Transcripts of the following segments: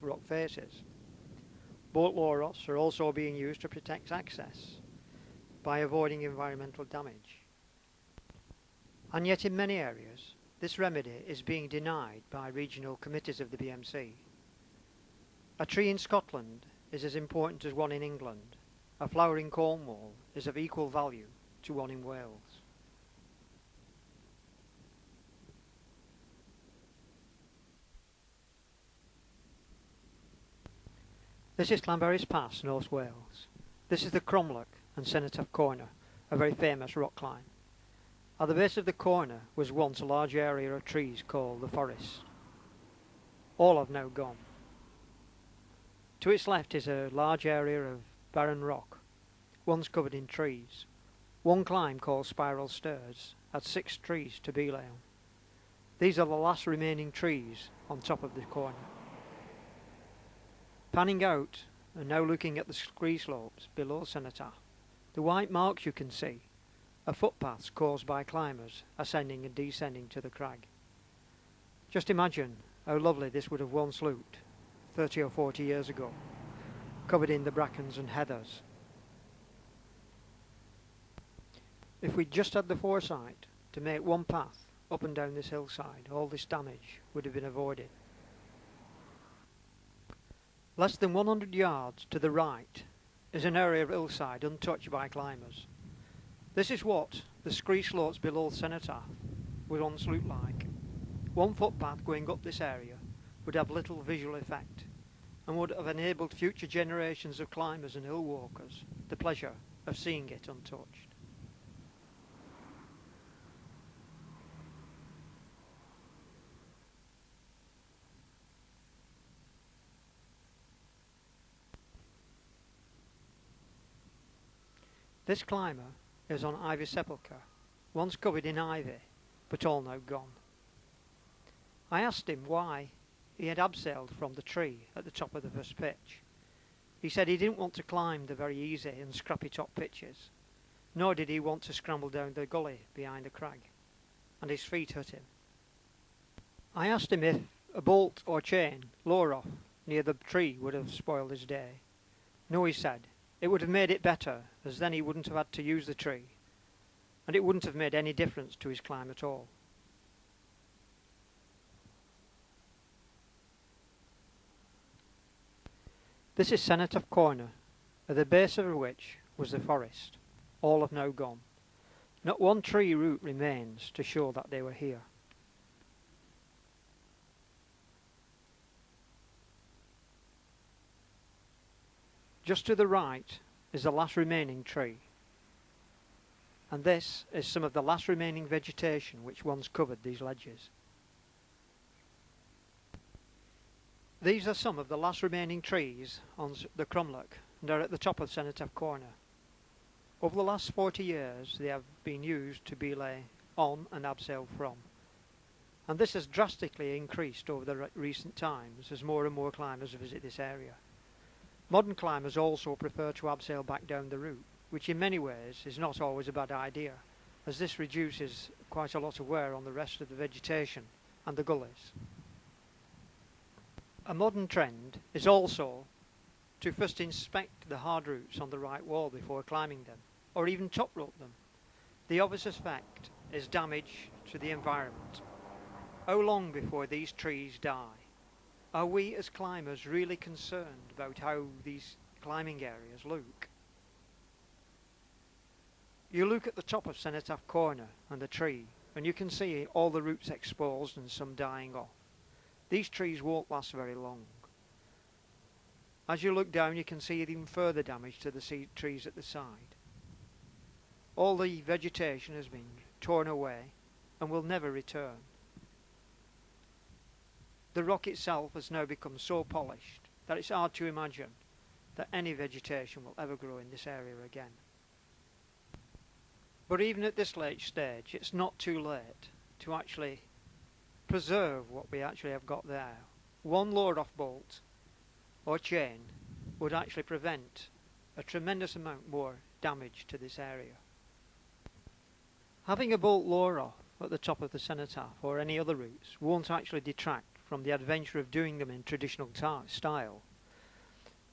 rock faces. Bolt low-rofts are also being used to protect access by avoiding environmental damage. And yet in many areas, this remedy is being denied by regional committees of the BMC. A tree in Scotland is as important as one in England. A flower in Cornwall is of equal value to one in Wales. This is Llanberis Pass, North Wales. This is the Cromlech and Cenotaph Corner, a very famous rock climb. At the base of the corner was once a large area of trees called the forest. All have now gone. To its left is a large area of barren rock, once covered in trees. One climb called Spiral Stairs had 6 trees to belay on. These are the last remaining trees on top of the corner. Panning out and now looking at the scree slopes below Cenotaph, the white marks you can see are footpaths caused by climbers ascending and descending to the crag. Just imagine how lovely this would have once looked 30 or 40 years ago, covered in the brackens and heathers. If we'd just had the foresight to make one path up and down this hillside, all this damage would have been avoided. Less than 100 yards to the right is an area of hillside untouched by climbers. This is what the scree slopes below Cenotaph would once look like. One footpath going up this area would have little visual effect and would have enabled future generations of climbers and hill walkers the pleasure of seeing it untouched. This climber is on Ivy Sepulchre, once covered in ivy, but all now gone. I asked him why he had abseiled from the tree at the top of the first pitch. He said he didn't want to climb the very easy and scrappy top pitches, nor did he want to scramble down the gully behind the crag, and his feet hurt him. I asked him if a bolt or chain lower off near the tree would have spoiled his day. No, he said, it would have made it better, as then he wouldn't have had to use the tree, and it wouldn't have made any difference to his climb at all. This is Cenotaph Corner, at the base of which was the forest. All have now gone. Not one tree root remains to show that they were here. Just to the right is the last remaining tree, and this is some of the last remaining vegetation which once covered these ledges. These are some of the last remaining trees on the Cromlech, and are at the top of Cenotaph Corner. Over the last 40 years they have been used to belay on and abseil from, and this has drastically increased over the recent times as more and more climbers visit this area. Modern climbers also prefer to abseil back down the route, which in many ways is not always a bad idea, as this reduces quite a lot of wear on the rest of the vegetation and the gullies. A modern trend is also to first inspect the hard roots on the right wall before climbing them, or even top rope them. The obvious effect is damage to the environment. How long before these trees die? Are we as climbers really concerned about how these climbing areas look? You look at the top of Cenotaph Corner and the tree, and you can see all the roots exposed and some dying off. These trees won't last very long. As you look down, you can see even further damage to the trees at the side. All the vegetation has been torn away and will never return. The rock itself has now become so polished that it's hard to imagine that any vegetation will ever grow in this area again. But even at this late stage, it's not too late to actually preserve what we actually have got there. One lower-off bolt or chain would actually prevent a tremendous amount more damage to this area. Having a bolt lower off at the top of the Cenotaph or any other routes won't actually detract from the adventure of doing them in traditional style.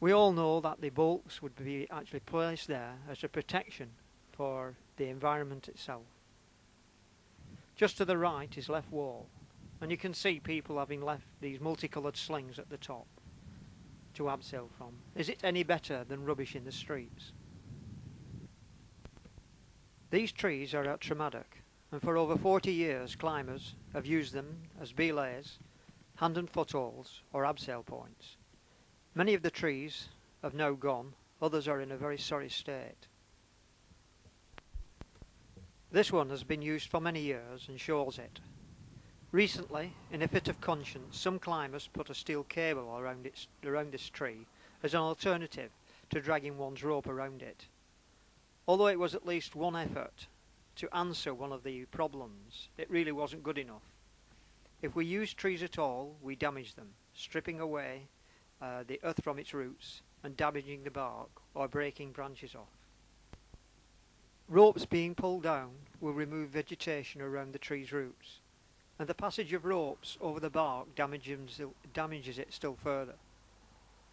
We all know that the bolts would be actually placed there as a protection for the environment itself. Just to the right is left wall, and you can see people having left these multicoloured slings at the top to abseil from. Is it any better than rubbish in the streets? These trees are at Tremadoc, and for over 40 years climbers have used them as belays, hand and footholds or abseil points. Many of the trees have now gone, others are in a very sorry state. This one has been used for many years and shows it. Recently, in a fit of conscience, some climbers put a steel cable around this tree as an alternative to dragging one's rope around it. Although it was at least one effort to answer one of the problems, it really wasn't good enough. If we use trees at all, we damage them, stripping away the earth from its roots and damaging the bark or breaking branches off. Ropes being pulled down will remove vegetation around the tree's roots, and the passage of ropes over the bark damages it still further.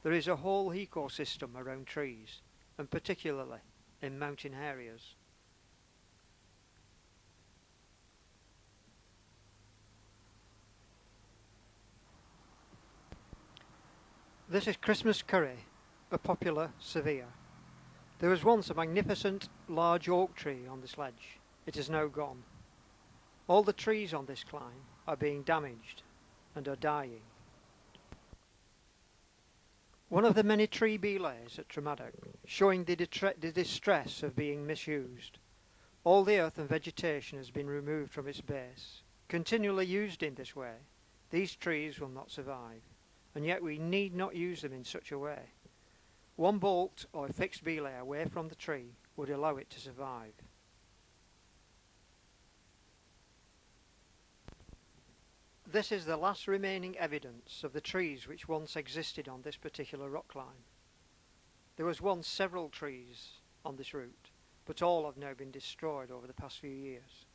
There is a whole ecosystem around trees, and particularly in mountain areas. This is Christmas curry, a popular severe. There was once a magnificent large oak tree on this ledge. It is now gone. All the trees on this climb are being damaged and are dying. One of the many tree belays at Tremadoc, showing the distress of being misused. All the earth and vegetation has been removed from its base. Continually used in this way, these trees will not survive, and yet we need not use them in such a way. One bolt or a fixed belay away from the tree would allow it to survive. This is the last remaining evidence of the trees which once existed on this particular rock climb. There was once several trees on this route, but all have now been destroyed over the past few years.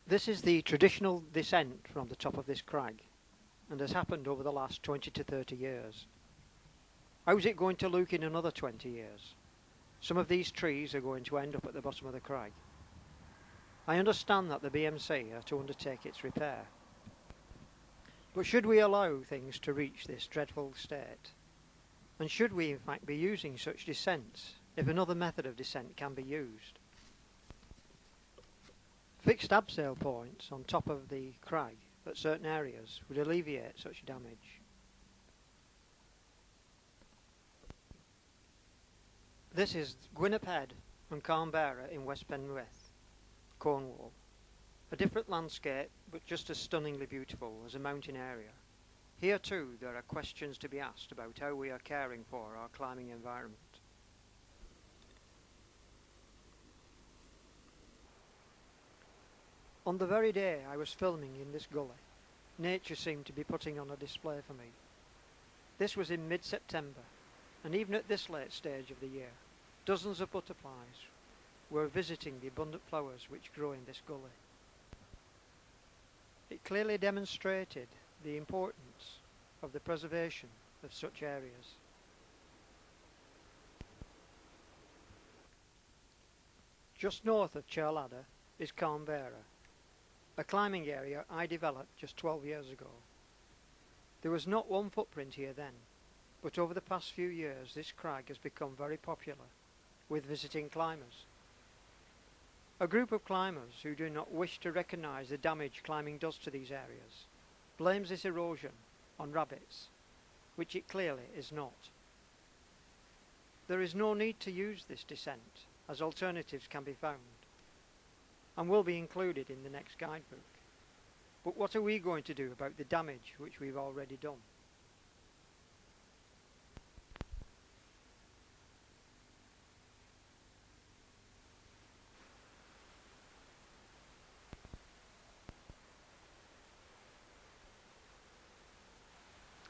This is the traditional descent from the top of this crag, and has happened over the last 20 to 30 years. How's it going to look in another 20 years? Some of these trees are going to end up at the bottom of the crag. I understand that the BMC are to undertake its repair. But should we allow things to reach this dreadful state? And should we in fact be using such descents if another method of descent can be used? Fixed abseil points on top of the crag at certain areas would alleviate such damage. This is Gwynep Head and Carn Barra in West Penrith, Cornwall. A different landscape, but just as stunningly beautiful as a mountain area. Here too there are questions to be asked about how we are caring for our climbing environment. On the very day I was filming in this gully, nature seemed to be putting on a display for me. This was in mid-September, and even at this late stage of the year, dozens of butterflies were visiting the abundant flowers which grow in this gully. It clearly demonstrated the importance of the preservation of such areas. Just north of Charladder is Carn Barra, a climbing area I developed just 12 years ago. There was not one footprint here then, but over the past few years this crag has become very popular with visiting climbers. A group of climbers who do not wish to recognise the damage climbing does to these areas blames this erosion on rabbits, which it clearly is not. There is no need to use this descent, as alternatives can be found and will be included in the next guidebook. But what are we going to do about the damage which we've already done?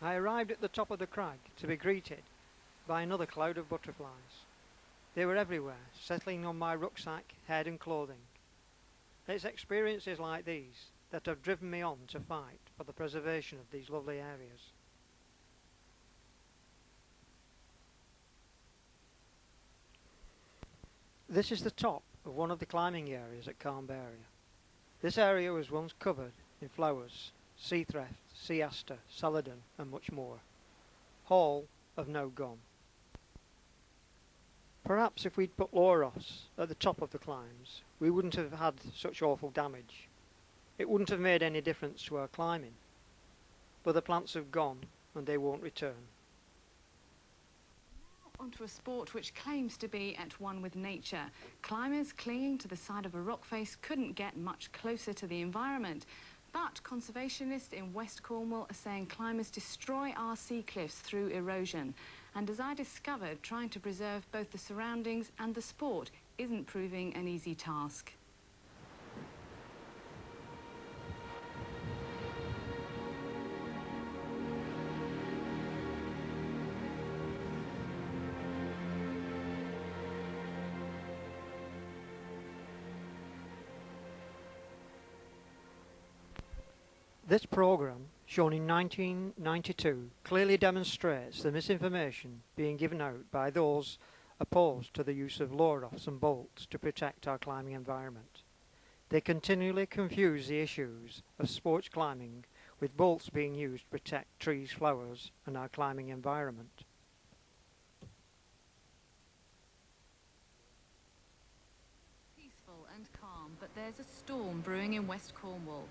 I arrived at the top of the crag to be greeted by another cloud of butterflies. They were everywhere, settling on my rucksack, head and clothing. It's experiences like these that have driven me on to fight for the preservation of these lovely areas. This is the top of one of the climbing areas at Carn Barra. This area was once covered in flowers, sea thrift, sea aster, celadon and much more. All have now gone. Perhaps if we'd put lauros at the top of the climbs, we wouldn't have had such awful damage. It wouldn't have made any difference to our climbing. But the plants have gone and they won't return. Onto a sport which claims to be at one with nature. Climbers clinging to the side of a rock face couldn't get much closer to the environment. But conservationists in West Cornwall are saying climbers destroy our sea cliffs through erosion. And as I discovered, trying to preserve both the surroundings and the sport isn't proving an easy task. This programme, shown in 1992, clearly demonstrates the misinformation being given out by those opposed to the use of lauros and bolts to protect our climbing environment. They continually confuse the issues of sports climbing with bolts being used to protect trees, flowers and our climbing environment. Peaceful and calm, but there's a storm brewing in West Cornwall.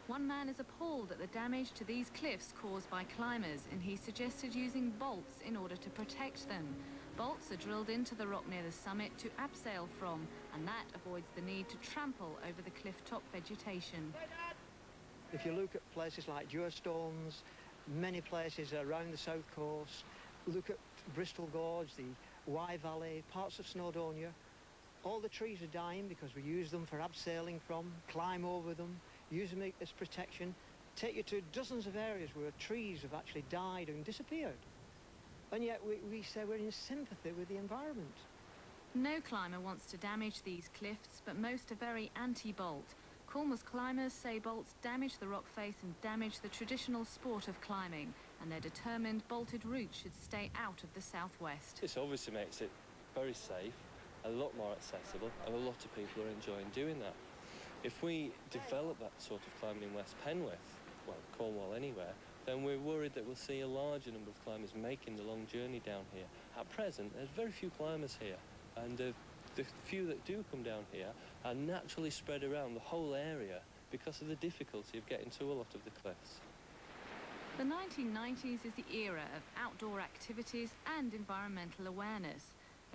One man is appalled at the damage to these cliffs caused by climbers, and he suggested using bolts in order to protect them. Bolts are drilled into the rock near the summit to abseil from, and that avoids the need to trample over the cliff-top vegetation. If you look at places like Dewstones, many places around the south coast, look at Bristol Gorge, the Wye Valley, parts of Snowdonia, all the trees are dying because we use them for abseiling from, climb over them, use them as protection. Take you to dozens of areas where trees have actually died and disappeared. And yet we say we're in sympathy with the environment. No climber wants to damage these cliffs, but most are very anti-bolt. Cornwall's climbers say bolts damage the rock face and damage the traditional sport of climbing, and they're determined bolted routes should stay out of the southwest. This obviously makes it very safe, a lot more accessible, and a lot of people are enjoying doing that. If we develop that sort of climbing in West Penwith, well, Cornwall anywhere, then we're worried that we'll see a larger number of climbers making the long journey down here. At present, there's very few climbers here, and the few that do come down here are naturally spread around the whole area because of the difficulty of getting to a lot of the cliffs. The 1990s is the era of outdoor activities and environmental awareness.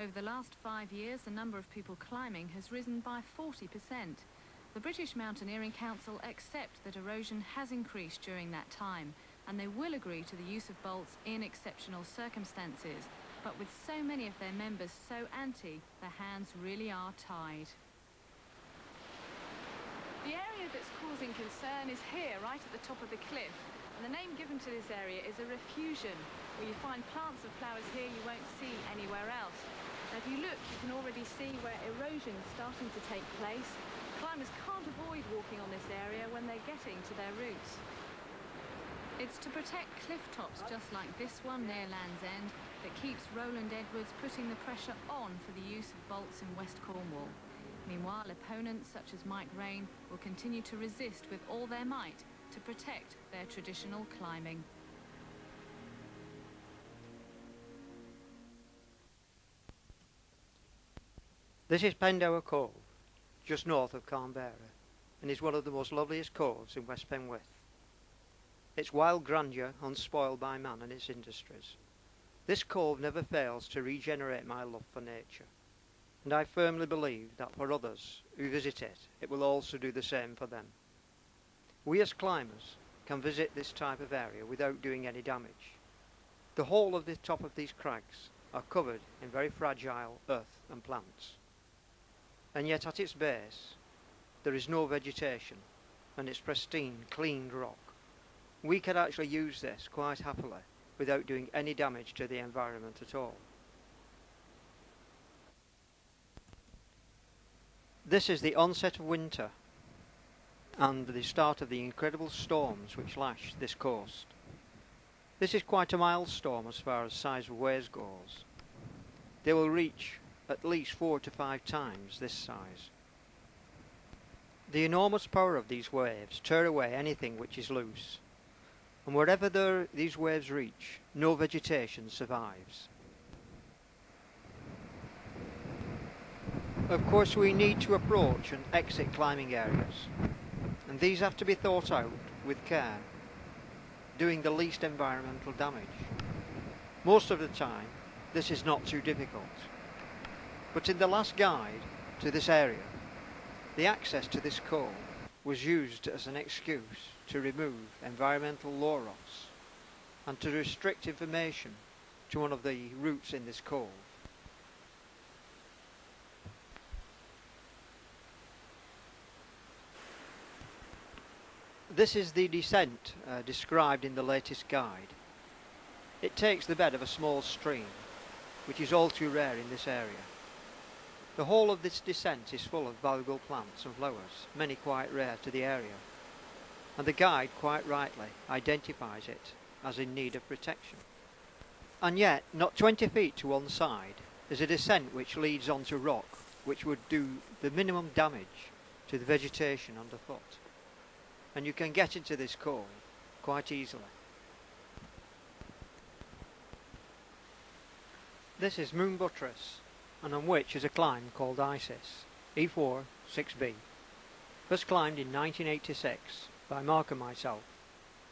Over the last 5 years, the number of people climbing has risen by 40%. The British Mountaineering Council accept that erosion has increased during that time, and they will agree to the use of bolts in exceptional circumstances. But with so many of their members so anti, their hands really are tied. The area that's causing concern is here, right at the top of the cliff. And the name given to this area is a refusion, where you find plants and flowers here you won't see anywhere else. Now, if you look, you can already see where erosion is starting to take place. Climbers can't avoid walking on this area when they're getting to their routes. It's to protect cliff tops just like this one near Land's End that keeps Roland Edwards putting the pressure on for the use of bolts in West Cornwall. Meanwhile, opponents such as Mike Rain will continue to resist with all their might to protect their traditional climbing. This is Pendower Cove, just north of Carn Barra, and is one of the most loveliest coves in West Penwith. Its wild grandeur unspoiled by man and its industries. This cove never fails to regenerate my love for nature, and I firmly believe that for others who visit it, it will also do the same for them. We as climbers can visit this type of area without doing any damage. The whole of the top of these crags are covered in very fragile earth and plants. And yet at its base there is no vegetation and it's pristine, cleaned rock. We can actually use this quite happily without doing any damage to the environment at all. This is the onset of winter and the start of the incredible storms which lash this coast. This is quite a mild storm as far as size of waves goes. They will reach at least 4 to 5 times this size. The enormous power of these waves tear away anything which is loose, and wherever these waves reach, no vegetation survives. Of course, we need to approach and exit climbing areas, and these have to be thought out with care, doing the least environmental damage. Most of the time, this is not too difficult. But in the last guide to this area, the access to this cove was used as an excuse to remove environmental law rods and to restrict information to one of the routes in this cove. This is the descent described in the latest guide. It takes the bed of a small stream, which is all too rare in this area. The whole of this descent is full of valuable plants and flowers, many quite rare to the area, and the guide quite rightly identifies it as in need of protection. And yet, not 20 feet to one side is a descent which leads onto rock, which would do the minimum damage to the vegetation underfoot, and you can get into this cove quite easily. This is Moon Buttress, and on which is a climb called Isis, E4 6B. First climbed in 1986 by Mark and myself.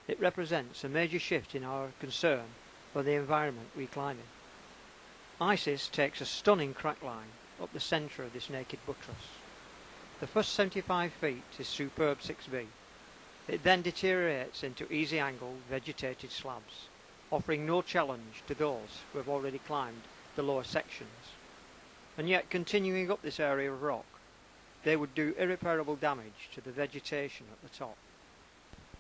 It represents a major shift in our concern for the environment we climb in. Isis takes a stunning crack line up the centre of this naked buttress. The first 75 feet is superb 6B. It then deteriorates into easy angled vegetated slabs, offering no challenge to those who have already climbed the lower sections. And yet, continuing up this area of rock, they would do irreparable damage to the vegetation at the top.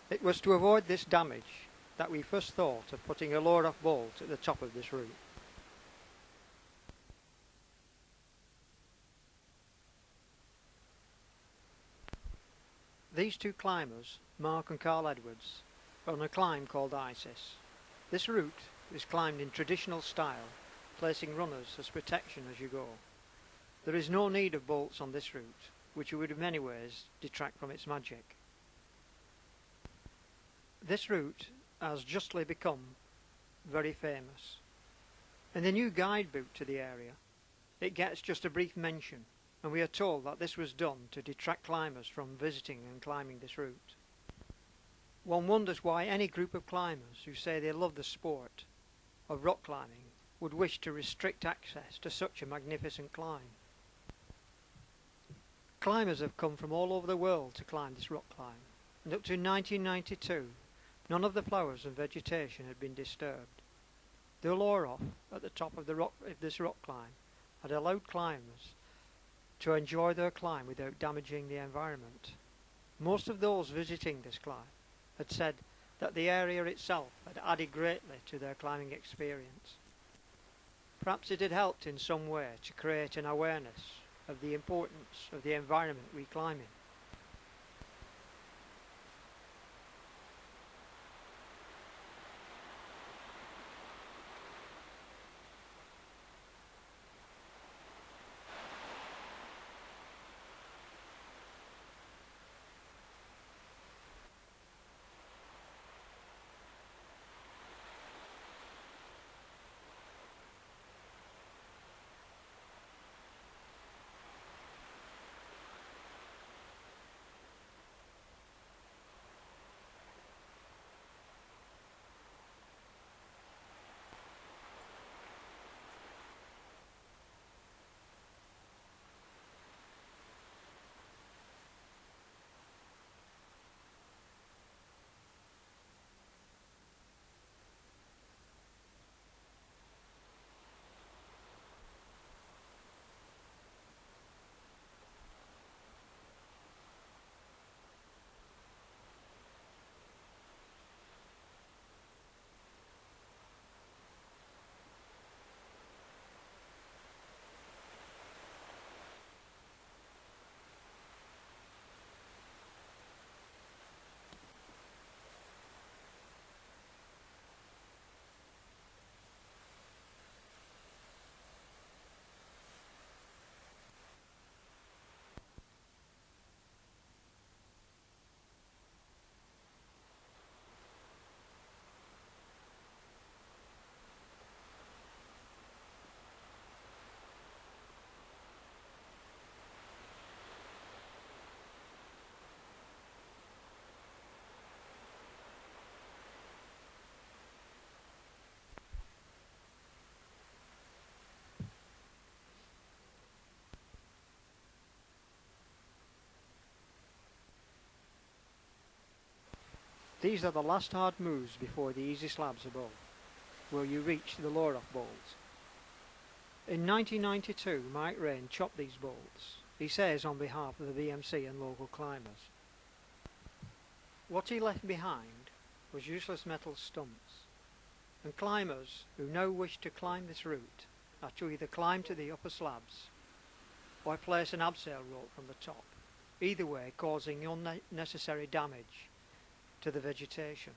It was to avoid this damage that we first thought of putting a lower off bolt at the top of this route. These two climbers, Mark and Carl Edwards, are on a climb called Isis. This route is climbed in traditional style, placing runners as protection as you go. There is no need of bolts on this route, which would in many ways detract from its magic. This route has justly become very famous. In the new guidebook to the area, it gets just a brief mention, and we are told that this was done to detract climbers from visiting and climbing this route. One wonders why any group of climbers who say they love the sport of rock climbing would wish to restrict access to such a magnificent climb. Climbers have come from all over the world to climb this rock climb, and up to 1992 none of the flowers and vegetation had been disturbed. The lure off at the top of this rock climb had allowed climbers to enjoy their climb without damaging the environment. Most of those visiting this climb had said that the area itself had added greatly to their climbing experience. Perhaps it had helped in some way to create an awareness of the importance of the environment we climb in. These are the last hard moves before the easy slabs above, where you reach the lower-off bolts. In 1992, Mike Rain chopped these bolts, he says on behalf of the BMC and local climbers. What he left behind was useless metal stumps, and climbers who now wish to climb this route are to either climb to the upper slabs or place an abseil rope from the top, either way causing unnecessary damage to the vegetation.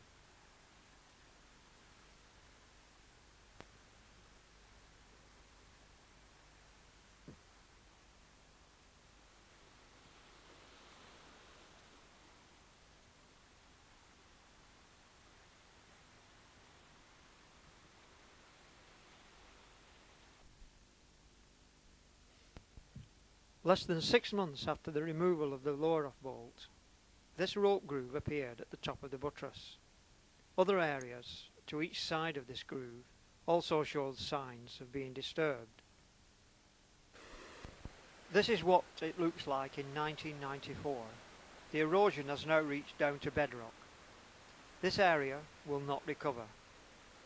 Less than 6 months after the removal of the lower-off bolt, this rope groove appeared at the top of the buttress. Other areas to each side of this groove also showed signs of being disturbed. This is what it looks like in 1994. The erosion has now reached down to bedrock. This area will not recover.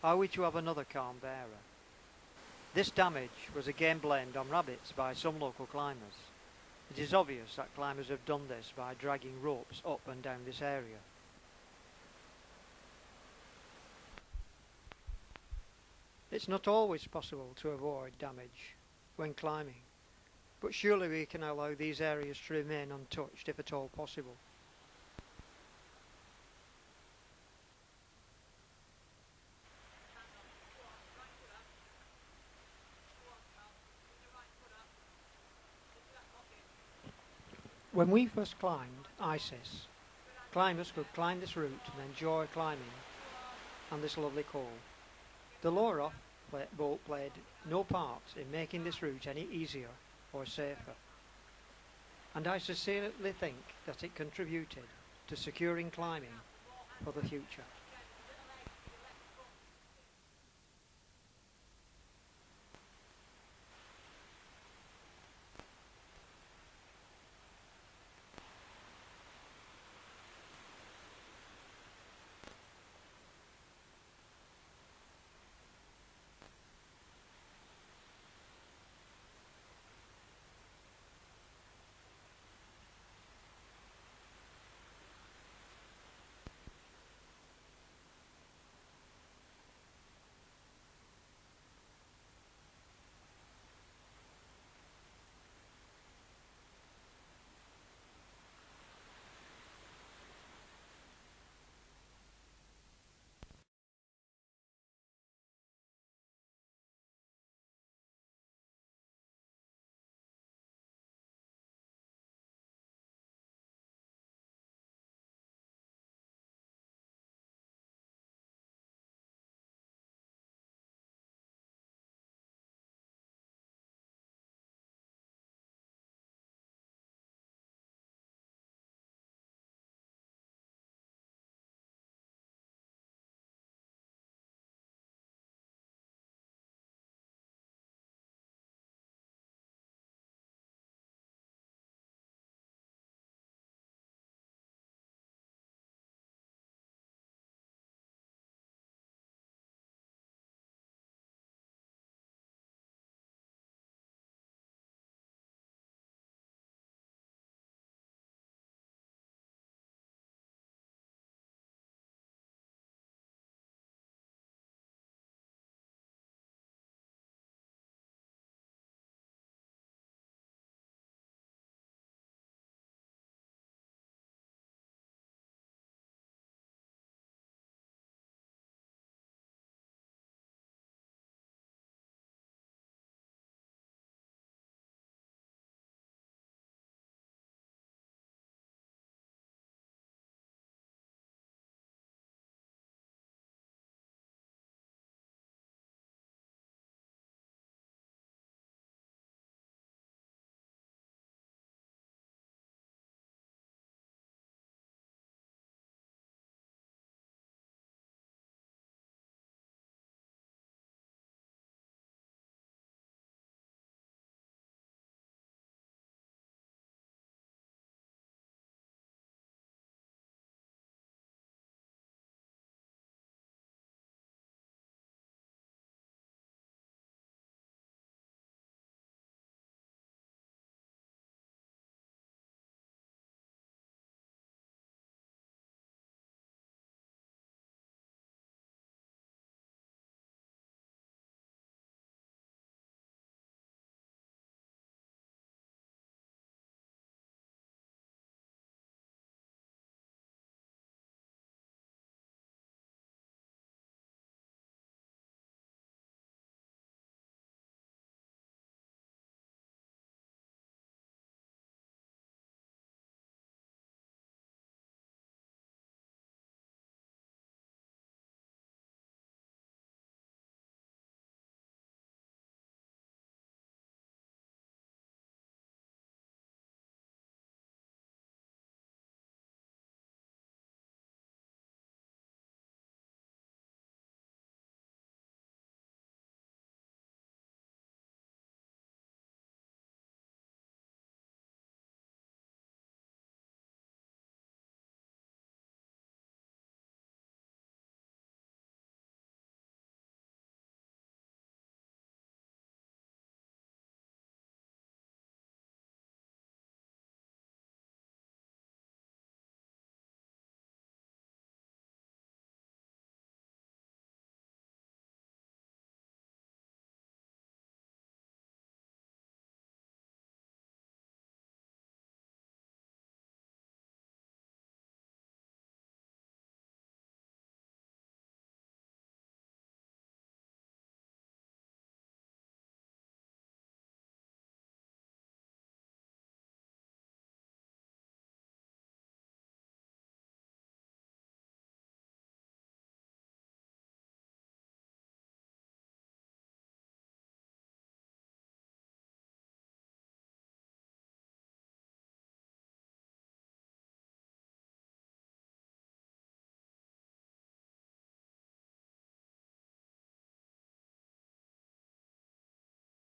Are we to have another Carn Barra? This damage was again blamed on rabbits by some local climbers. It is obvious that climbers have done this by dragging ropes up and down this area. It's not always possible to avoid damage when climbing, but surely we can allow these areas to remain untouched if at all possible. When we first climbed ISIS, climbers could climb this route and enjoy climbing on this lovely col. The lower-off bolt played no part in making this route any easier or safer, and I sincerely think that it contributed to securing climbing for the future.